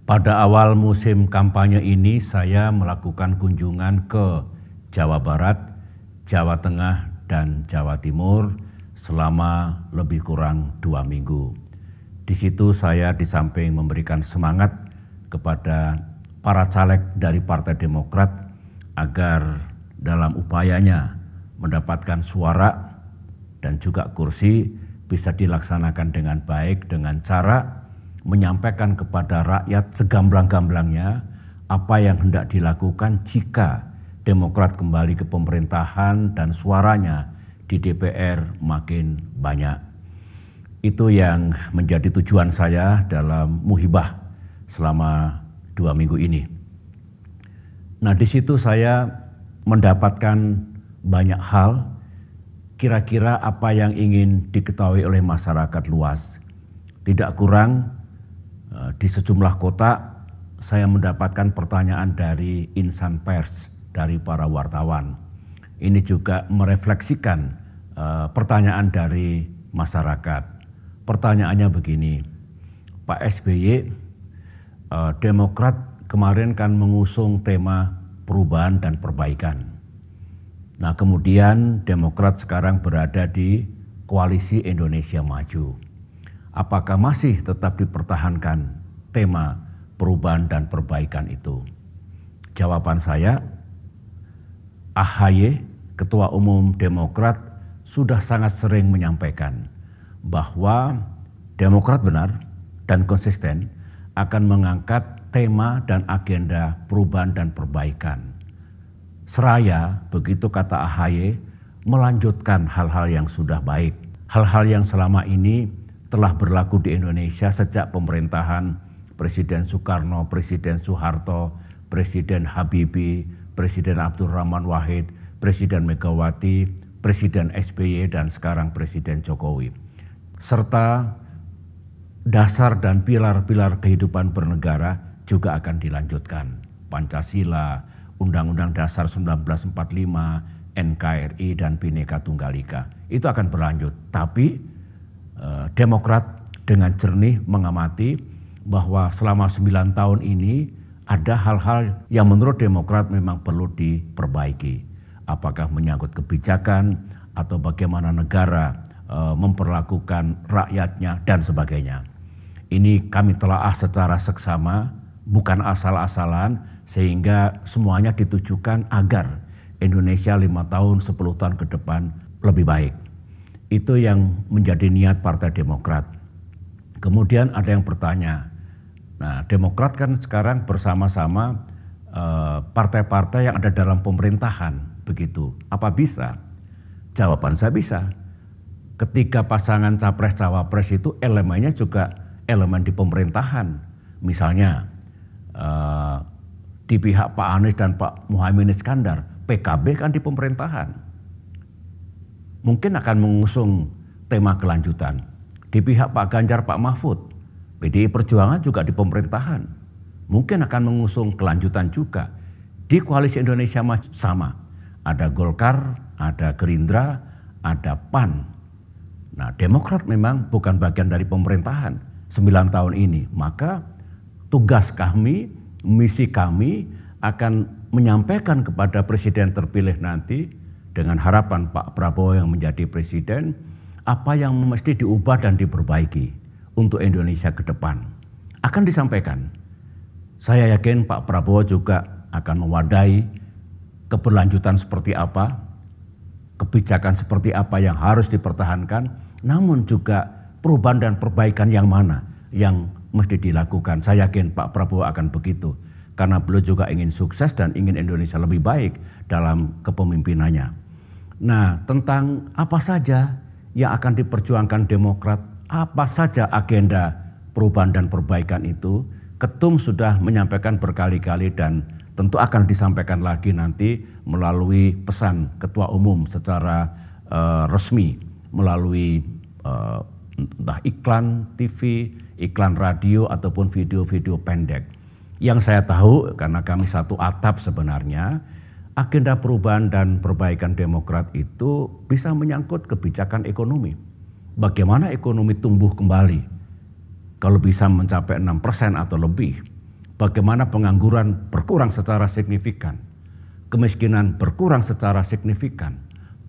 Pada awal musim kampanye ini saya melakukan kunjungan ke Jawa Barat, Jawa Tengah, dan Jawa Timur selama lebih kurang 2 minggu. Di situ saya di samping memberikan semangat kepada para caleg dari Partai Demokrat agar dalam upayanya mendapatkan suara dan juga kursi bisa dilaksanakan dengan baik dengan cara menyampaikan kepada rakyat segamblang-gamblangnya apa yang hendak dilakukan jika Demokrat kembali ke pemerintahan dan suaranya di DPR makin banyak. Itu yang menjadi tujuan saya dalam muhibah selama 2 minggu ini. Nah, di situ saya mendapatkan banyak hal, kira-kira apa yang ingin diketahui oleh masyarakat luas. Tidak kurang di sejumlah kota saya mendapatkan pertanyaan dari insan pers, dari para wartawan. Ini juga merefleksikan pertanyaan dari masyarakat. Pertanyaannya begini, Pak SBY, Demokrat kemarin kan mengusung tema perubahan dan perbaikan. Nah, kemudian Demokrat sekarang berada di Koalisi Indonesia Maju. Apakah masih tetap dipertahankan tema perubahan dan perbaikan itu? Jawaban saya, AHY, Ketua Umum Demokrat, sudah sangat sering menyampaikan bahwa Demokrat benar dan konsisten akan mengangkat tema dan agenda perubahan dan perbaikan. Seraya, begitu kata AHY, melanjutkan hal-hal yang sudah baik. Hal-hal yang selama ini telah berlaku di Indonesia sejak pemerintahan Presiden Soekarno, Presiden Soeharto, Presiden Habibie, Presiden Abdurrahman Wahid, Presiden Megawati, Presiden SBY, dan sekarang Presiden Jokowi. Serta dasar dan pilar-pilar kehidupan bernegara juga akan dilanjutkan. Pancasila, Undang-Undang Dasar 1945, NKRI, dan Bhinneka Tunggal Ika. Itu akan berlanjut. Tapi Demokrat dengan jernih mengamati bahwa selama 9 tahun ini ada hal-hal yang menurut Demokrat memang perlu diperbaiki. Apakah menyangkut kebijakan atau bagaimana negara memperlakukan rakyatnya dan sebagainya. Ini kami telaah secara seksama, bukan asal-asalan, sehingga semuanya ditujukan agar Indonesia 5 tahun, 10 tahun ke depan lebih baik. Itu yang menjadi niat Partai Demokrat. Kemudian ada yang bertanya, nah Demokrat kan sekarang bersama-sama partai-partai yang ada dalam pemerintahan, begitu. Apa bisa? Jawaban saya bisa. Ketika pasangan capres-cawapres itu elemennya juga elemen di pemerintahan. Misalnya di pihak Pak Anies dan Pak Muhaimin Iskandar, PKB kan di pemerintahan. Mungkin akan mengusung tema kelanjutan. Di pihak Pak Ganjar, Pak Mahfud, PDI Perjuangan juga di pemerintahan. Mungkin akan mengusung kelanjutan juga. Di Koalisi Indonesia Maju sama. Ada Golkar, ada Gerindra, ada PAN. Nah, Demokrat memang bukan bagian dari pemerintahan 9 tahun ini. Maka tugas kami, misi kami akan menyampaikan kepada Presiden terpilih nanti dengan harapan Pak Prabowo yang menjadi presiden, apa yang mesti diubah dan diperbaiki untuk Indonesia ke depan. Akan disampaikan. Saya yakin Pak Prabowo juga akan mewadahi keberlanjutan seperti apa, kebijakan seperti apa yang harus dipertahankan, namun juga perubahan dan perbaikan yang mana yang mesti dilakukan. Saya yakin Pak Prabowo akan begitu. Karena beliau juga ingin sukses dan ingin Indonesia lebih baik dalam kepemimpinannya. Nah, tentang apa saja yang akan diperjuangkan Demokrat, apa saja agenda perubahan dan perbaikan itu, Ketum sudah menyampaikan berkali-kali dan tentu akan disampaikan lagi nanti melalui pesan Ketua Umum secara resmi, melalui entah iklan TV, iklan radio, ataupun video-video pendek. Yang saya tahu, karena kami satu atap sebenarnya, agenda perubahan dan perbaikan Demokrat itu bisa menyangkut kebijakan ekonomi. Bagaimana ekonomi tumbuh kembali? Kalau bisa mencapai 6% atau lebih. bagaimana pengangguran berkurang secara signifikan, kemiskinan berkurang secara signifikan,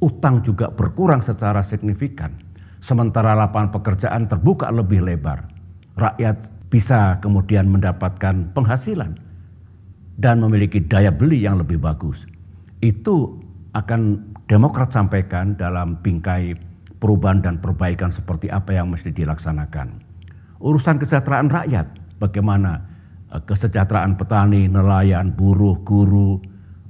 utang juga berkurang secara signifikan, sementara lapangan pekerjaan terbuka lebih lebar. Rakyat bisa kemudian mendapatkan penghasilan dan memiliki daya beli yang lebih bagus. Itu akan Demokrat sampaikan dalam bingkai perubahan dan perbaikan seperti apa yang mesti dilaksanakan. Urusan kesejahteraan rakyat, bagaimana kesejahteraan petani, nelayan, buruh, guru,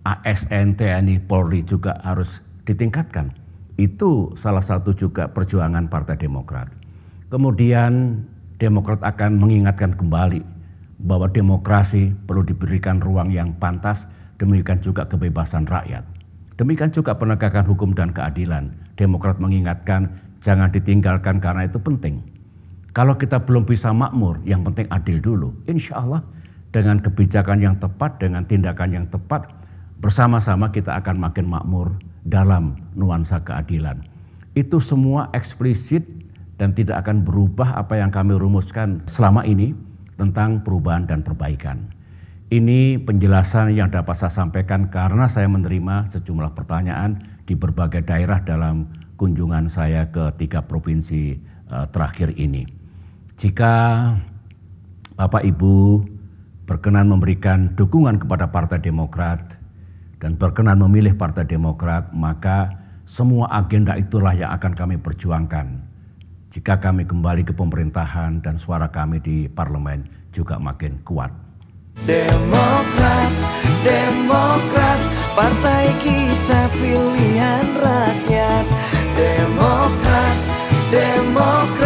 ASN, TNI, Polri juga harus ditingkatkan. Itu salah satu juga perjuangan Partai Demokrat. Kemudian Demokrat akan mengingatkan kembali bahwa demokrasi perlu diberikan ruang yang pantas, demikian juga kebebasan rakyat. Demikian juga penegakan hukum dan keadilan. Demokrat mengingatkan jangan ditinggalkan karena itu penting. Kalau kita belum bisa makmur, yang penting adil dulu. Insya Allah dengan kebijakan yang tepat, dengan tindakan yang tepat, bersama-sama kita akan makin makmur dalam nuansa keadilan. Itu semua eksplisit dan tidak akan berubah apa yang kami rumuskan selama ini tentang perubahan dan perbaikan. Ini penjelasan yang dapat saya sampaikan karena saya menerima sejumlah pertanyaan di berbagai daerah dalam kunjungan saya ke 3 provinsi terakhir ini. Jika Bapak Ibu berkenan memberikan dukungan kepada Partai Demokrat dan berkenan memilih Partai Demokrat, maka semua agenda itulah yang akan kami perjuangkan. Jika kami kembali ke pemerintahan dan suara kami di parlemen juga makin kuat. Demokrat, Demokrat, partai kita pilihan rakyat. Demokrat, Demokrat.